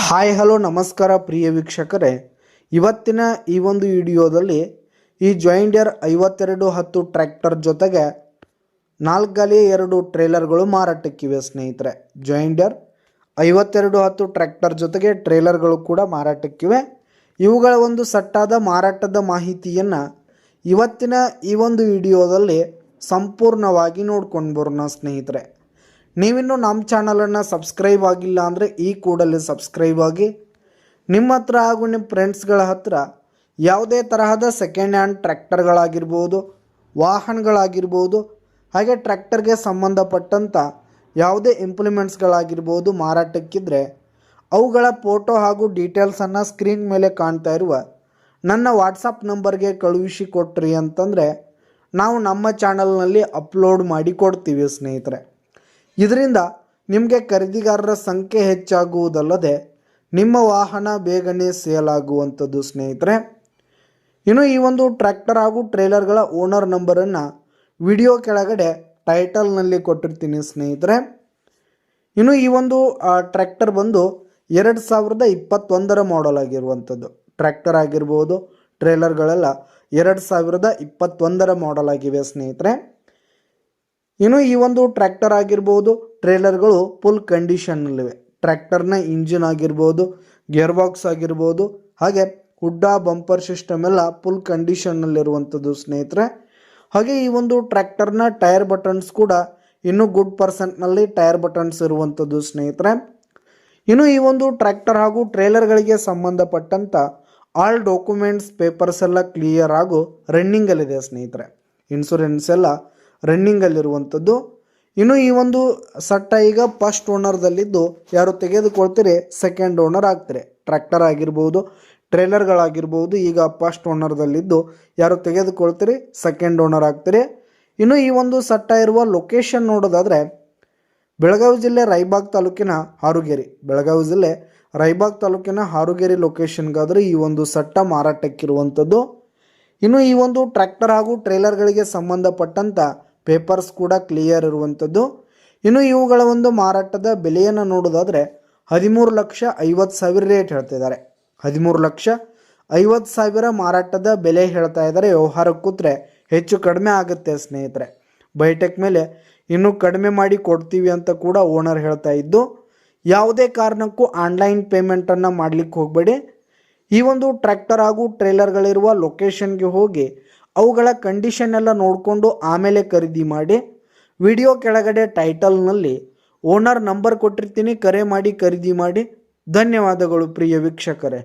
Hi hello ನಮಸ್ಕಾರ ಪ್ರಿಯ ವೀಕ್ಷಕರೇ, ಇವತ್ತಿನ ಈ ಒಂದು ವಿಡಿಯೋದಲ್ಲಿ ಈ ಜಾಯಿಂಡಿಯರ್ 5210 ಟ್ರ್ಯಾಕ್ಟರ್ ಜೊತೆಗೆ 4x2 ಟ್ರೇಲರ್ಗಳು ಮಾರಾಟಕ್ಕಿವೆ ಸ್ನೇಹಿತರೆ. ಜಾಯಿಂಡಿಯರ್ 5210 ಟ್ರ್ಯಾಕ್ಟರ್ ಜೊತೆಗೆ ಟ್ರೇಲರ್ಗಳು ಕೂಡ ಮಾರಾಟಕ್ಕಿವೆ. ಇವುಗಳ ಒಂದು ಸಟ್ಟಾದ ಮಾರಾಟದ ಮಾಹಿತಿಯನ್ನು ಇವತ್ತಿನ ಈ ಒಂದು ವಿಡಿಯೋದಲ್ಲಿ ಸಂಪೂರ್ಣವಾಗಿ ನೋಡ್ಕೊಂಡು ಬರೋಣ ಸ್ನೇಹಿತರೆ. ನೀವಿನ್ನೂ ನಮ್ಮ ಚಾನಲನ್ನು ಸಬ್ಸ್ಕ್ರೈಬ್ ಆಗಿಲ್ಲ ಅಂದರೆ ಈ ಕೂಡಲೇ ಸಬ್ಸ್ಕ್ರೈಬ್ ಆಗಿ. ನಿಮ್ಮ ಹತ್ರ ಹಾಗೂ ನಿಮ್ಮ ಫ್ರೆಂಡ್ಸ್ಗಳ ಹತ್ರ ಯಾವುದೇ ತರಹದ ಸೆಕೆಂಡ್ ಹ್ಯಾಂಡ್ ಟ್ರ್ಯಾಕ್ಟರ್ಗಳಾಗಿರ್ಬೋದು, ವಾಹನಗಳಾಗಿರ್ಬೋದು, ಹಾಗೆ ಟ್ರ್ಯಾಕ್ಟರ್ಗೆ ಸಂಬಂಧಪಟ್ಟಂಥ ಯಾವುದೇ ಇಂಪ್ಲಿಮೆಂಟ್ಸ್ಗಳಾಗಿರ್ಬೋದು ಮಾರಾಟಕ್ಕಿದ್ರೆ ಅವುಗಳ ಫೋಟೋ ಹಾಗೂ ಡೀಟೇಲ್ಸನ್ನು ಸ್ಕ್ರೀನ್ ಮೇಲೆ ಕಾಣ್ತಾ ಇರುವ ನನ್ನ ವಾಟ್ಸಪ್ ನಂಬರ್ಗೆ ಕಳುಹಿಸಿ ಕೊಟ್ರಿ ಅಂತಂದರೆ ನಾವು ನಮ್ಮ ಚಾನಲ್ನಲ್ಲಿ ಅಪ್ಲೋಡ್ ಮಾಡಿ ಕೊಡ್ತೀವಿ ಸ್ನೇಹಿತರೆ. ಇದರಿಂದ ನಿಮಗೆ ಖರೀದಿಗಾರರ ಸಂಖ್ಯೆ ಹೆಚ್ಚಾಗುವುದಲ್ಲದೆ ನಿಮ್ಮ ವಾಹನ ಬೇಗನೆ ಸೇಲ್ ಆಗುವಂಥದ್ದು ಸ್ನೇಹಿತರೆ. ಇನ್ನು ಈ ಒಂದು ಟ್ರ್ಯಾಕ್ಟರ್ ಹಾಗೂ ಟ್ರೇಲರ್ಗಳ ಓನರ್ ನಂಬರನ್ನು ವಿಡಿಯೋ ಕೆಳಗಡೆ ಟೈಟಲ್ನಲ್ಲಿ ಕೊಟ್ಟಿರ್ತೀನಿ ಸ್ನೇಹಿತರೆ. ಇನ್ನು ಈ ಒಂದು ಟ್ರ್ಯಾಕ್ಟರ್ ಬಂದು 2021 ಮಾಡೆಲ್ ಆಗಿರುವಂಥದ್ದು ಟ್ರ್ಯಾಕ್ಟರ್ ಆಗಿರ್ಬೋದು, ಟ್ರೇಲರ್ಗಳೆಲ್ಲ 2021 ಮಾಡೆಲ್ ಆಗಿವೆ ಸ್ನೇಹಿತರೆ. ಇನ್ನು ಈ ಒಂದು ಟ್ರ್ಯಾಕ್ಟರ್ ಆಗಿರ್ಬೋದು, ಟ್ರೇಲರ್ಗಳು ಫುಲ್ ಕಂಡೀಷನ್ನಲ್ಲಿವೆ. ಟ್ರ್ಯಾಕ್ಟರ್ನ ಇಂಜಿನ್ ಆಗಿರ್ಬೋದು, ಗೇರ್ ಬಾಕ್ಸ್ ಆಗಿರ್ಬೋದು, ಹಾಗೆ ಹುಡ್ಡ ಬಂಪರ್ ಸಿಸ್ಟಮ್ ಎಲ್ಲ ಫುಲ್ ಕಂಡೀಷನ್ನಲ್ಲಿರುವಂಥದ್ದು ಸ್ನೇಹಿತರೆ. ಹಾಗೆ ಈ ಒಂದು ಟ್ರ್ಯಾಕ್ಟರ್ನ ಟೈರ್ ಬಟನ್ಸ್ ಕೂಡ ಇನ್ನೂ ಗುಡ್ ಪರ್ಸೆಂಟ್ನಲ್ಲಿ ಟೈರ್ ಬಟನ್ಸ್ ಇರುವಂಥದ್ದು ಸ್ನೇಹಿತರೆ. ಇನ್ನು ಈ ಒಂದು ಟ್ರ್ಯಾಕ್ಟರ್ ಹಾಗೂ ಟ್ರೇಲರ್ಗಳಿಗೆ ಸಂಬಂಧಪಟ್ಟಂಥ ಆಲ್ ಡಾಕ್ಯುಮೆಂಟ್ಸ್ ಪೇಪರ್ಸ್ ಎಲ್ಲ ಕ್ಲಿಯರ್ ಹಾಗೂ ರನ್ನಿಂಗಲ್ಲಿದೆ ಸ್ನೇಹಿತರೆ. ಇನ್ಶೂರೆನ್ಸ್ ಎಲ್ಲ ರನ್ನಿಂಗಲ್ಲಿರುವಂಥದ್ದು. ಇನ್ನು ಈ ಒಂದು ಸಟ್ಟ ಈಗ ಫಸ್ಟ್ ಓನರ್ದಲ್ಲಿದ್ದು ಯಾರು ತೆಗೆದುಕೊಳ್ತೀರಿ ಸೆಕೆಂಡ್ ಓನರ್ ಆಗ್ತಾರೆ. ಟ್ರ್ಯಾಕ್ಟರ್ ಆಗಿರ್ಬೋದು, ಟ್ರೇಲರ್ಗಳಾಗಿರ್ಬೋದು, ಈಗ ಫಸ್ಟ್ ಓನರ್ದಲ್ಲಿದ್ದು ಯಾರು ತೆಗೆದುಕೊಳ್ತೀರಿ ಸೆಕೆಂಡ್ ಓನರ್ ಆಗ್ತಾರೆ. ಇನ್ನು ಈ ಒಂದು ಸಟ್ಟ ಇರುವ ಲೊಕೇಶನ್ ನೋಡೋದಾದರೆ ಬೆಳಗಾವಿ ಜಿಲ್ಲೆ ರಾಯಬಾಗ್ ತಾಲೂಕಿನ ಹಾರುಗೇರಿ, ಬೆಳಗಾವಿ ಜಿಲ್ಲೆ ರಾಯಬಾಗ್ ತಾಲೂಕಿನ ಹಾರುಗೇರಿ ಲೊಕೇಶನ್ಗಾದರೆ ಈ ಒಂದು ಸಟ್ಟ ಮಾರಾಟಕ್ಕಿರುವಂಥದ್ದು. ಇನ್ನು ಈ ಒಂದು ಟ್ರ್ಯಾಕ್ಟರ್ ಹಾಗೂ ಟ್ರೇಲರ್ಗಳಿಗೆ ಸಂಬಂಧಪಟ್ಟಂಥ ಪೇಪರ್ಸ್ ಕೂಡ ಕ್ಲಿಯರ್ ಇರುವಂಥದ್ದು. ಇನ್ನು ಇವುಗಳ ಒಂದು ಮಾರಾಟದ ಬೆಲೆಯನ್ನು ನೋಡೋದಾದರೆ 13,50,000 ರೇಟ್ ಹೇಳ್ತಿದ್ದಾರೆ. 13,50,000 ಮಾರಾಟದ ಬೆಲೆ ಹೇಳ್ತಾ ಇದ್ದಾರೆ. ವ್ಯವಹಾರ ಕೂತ್ರೆ ಹೆಚ್ಚು ಕಡಿಮೆ ಆಗುತ್ತೆ ಸ್ನೇಹಿತರೆ. ಬೈಟೆಕ್ ಮೇಲೆ ಇನ್ನೂ ಕಡಿಮೆ ಮಾಡಿ ಕೊಡ್ತೀವಿ ಅಂತ ಕೂಡ ಓನರ್ ಹೇಳ್ತಾ ಇದ್ದು, ಯಾವುದೇ ಕಾರಣಕ್ಕೂ ಆನ್ಲೈನ್ ಪೇಮೆಂಟನ್ನು ಮಾಡಲಿಕ್ಕೆ ಹೋಗಬೇಡಿ. ಈ ಒಂದು ಟ್ರ್ಯಾಕ್ಟರ್ ಹಾಗೂ ಟ್ರೇಲರ್ಗಳಿರುವ ಲೊಕೇಶನ್ಗೆ ಹೋಗಿ ಅವುಗಳ ಕಂಡೀಷನ್ ಎಲ್ಲ ನೋಡಿಕೊಂಡು ಆಮೇಲೆ ಖರೀದಿ ಮಾಡಿ. ವಿಡಿಯೋ ಕೆಳಗಡೆ ಟೈಟಲ್ನಲ್ಲಿ ಓನರ್ ನಂಬರ್ ಕೊಟ್ಟಿರ್ತೀನಿ, ಕರೆ ಮಾಡಿ ಖರೀದಿ ಮಾಡಿ. ಧನ್ಯವಾದಗಳು ಪ್ರಿಯ ವೀಕ್ಷಕರೇ.